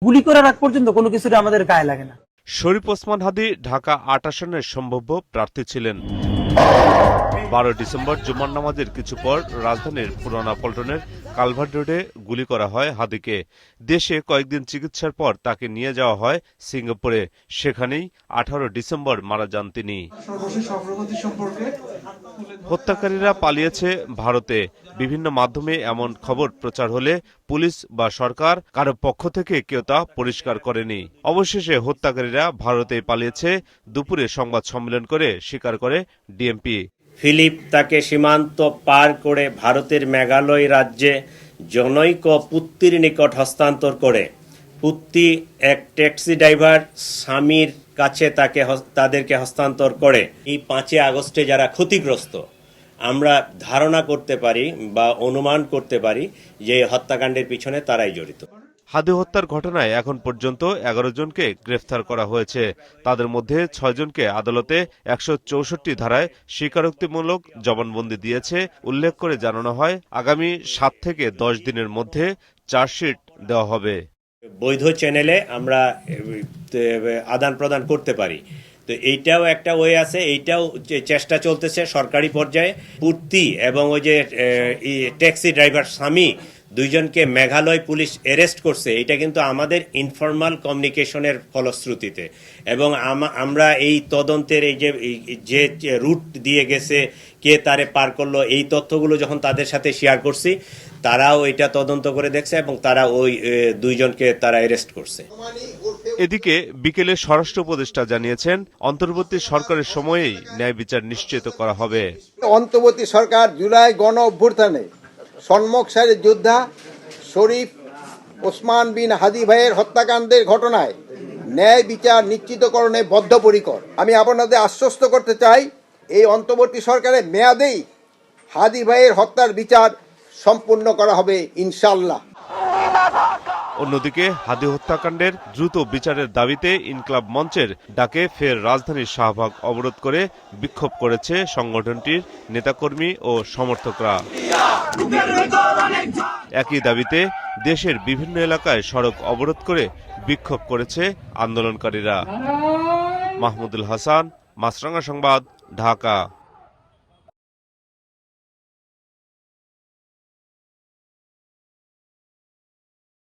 গুলি করার আগ পর্যন্ত কোনো কিছুতে আমাদের গায়ে লাগে না। শরীফ ওসমান হাদী ঢাকা ৮ আসনের সম্ভাব্য প্রার্থী ছিলেন। ১২ ডিসেম্বর জুমার নামাজের কিছু পর রাজধানীর পুরানা পল্টনের কালভার্ট রোডে গুলি করা হয় হাদীকে। দেশে কয়েকদিন চিকিৎসার পর তাকে নিয়ে যাওয়া হয় সিঙ্গাপুরে। সেখানেই ১৮ ডিসেম্বর মারা যান তিনি। হত্যাকারীরা পালিয়েছে ভারতে। বিভিন্ন মাধ্যমে এমন খবর প্রচার হলে পুলিশ বা সরকার কারো পক্ষ থেকে কেউ তা পরিষ্কার করেনি। অবশেষে হত্যাকারীরা ভারতে পালিয়েছে দুপুরে সংবাদ সম্মেলন করে স্বীকার করে ডিএমপি। ফিলিপ তাকে সীমান্ত পার করে ভারতের মেঘালয় রাজ্যে জনৈক পুত্তির নিকট হস্তান্তর করে। পুত্তি এক ট্যাক্সি ড্রাইভার স্বামীর কাছে তাদেরকে হস্তান্তর করে। এই ৫ আগস্টে যারা ক্ষতিগ্রস্ত, আমরা ধারণা করতে পারি বা অনুমান করতে পারি যে হত্যাকাণ্ডের পিছনে তারাই জড়িত। হাদী হত্যার ঘটনায় এখন পর্যন্ত ১১ জনকে গ্রেফতার করা হয়েছে। তাদের মধ্যে ৬ জনকে আদালতে ১৬৪ ধারায় স্বীকারোক্তিমূলক জবানবন্দি দিয়েছে উল্লেখ করে জানানো হয় আগামী ৭ থেকে ১০ দিনের মধ্যে চার্জশিট দেওয়া হবে। বৈধ চ্যানেলে আমরা আদান প্রদান করতে পারি, তো এইটাও একটা ওয়ে আছে। এইটাও চেষ্টা চলতেছে সরকারি পর্যায়ে। পুত্তি এবং ওই যে ট্যাক্সি ড্রাইভার স্বামী দুইজনকে মেঘালয় পুলিশ অ্যারেস্ট করছে, এটা কিন্তু আমাদের ইনফরমাল কমিউনিকেশনের ফলশ্রুতিতে। এবং আমরা এই তদন্তের এই যে রুট দিয়ে গেছে, কে তারে পার করলো, এই তথ্যগুলো যখন তাদের সাথে শেয়ার করছি, তারাও এটা তদন্ত করে দেখছে এবং তারা ওই দুইজনকে তারা অ্যারেস্ট করছে। এদিকে বিকেলে স্বরাষ্ট্র উপদেষ্টা জানিয়েছেন অন্তর্বর্তী সরকারের সময়েই ন্যায় বিচার নিশ্চিত করা হবে। অন্তর্বর্তী সরকার জুলাই গণ অভ্যুত্থানে সম্মুখ সারির যোদ্ধা শরীফ ওসমান বিন হাদী ভাইয়ের হত্যাকাণ্ডের ঘটনায় ন্যায় বিচার নিশ্চিতকরণে বদ্ধপরিকর। আমি আপনাদের আশ্বস্ত করতে চাই, এই অন্তর্বর্তী সরকারের মেয়াদেই হাদী ভাইয়ের হত্যার বিচার সম্পূর্ণ করা হবে ইনশাআল্লাহ। অন্যদিকে হাদী হত্যাকাণ্ডের দ্রুত বিচারের দাবিতে ইনকলাব মঞ্চের ডাকে ফের রাজধানীর শাহবাগ অবরোধ করে বিক্ষোভ করেছে সংগঠনটির নেতাকর্মী ও সমর্থকরা। একই দাবিতে দেশের বিভিন্ন এলাকায় সড়ক অবরোধ করে বিক্ষোভ করেছে আন্দোলনকারীরা। মাহমুদুল হাসান, মাছরাঙা সংবাদ, ঢাকা।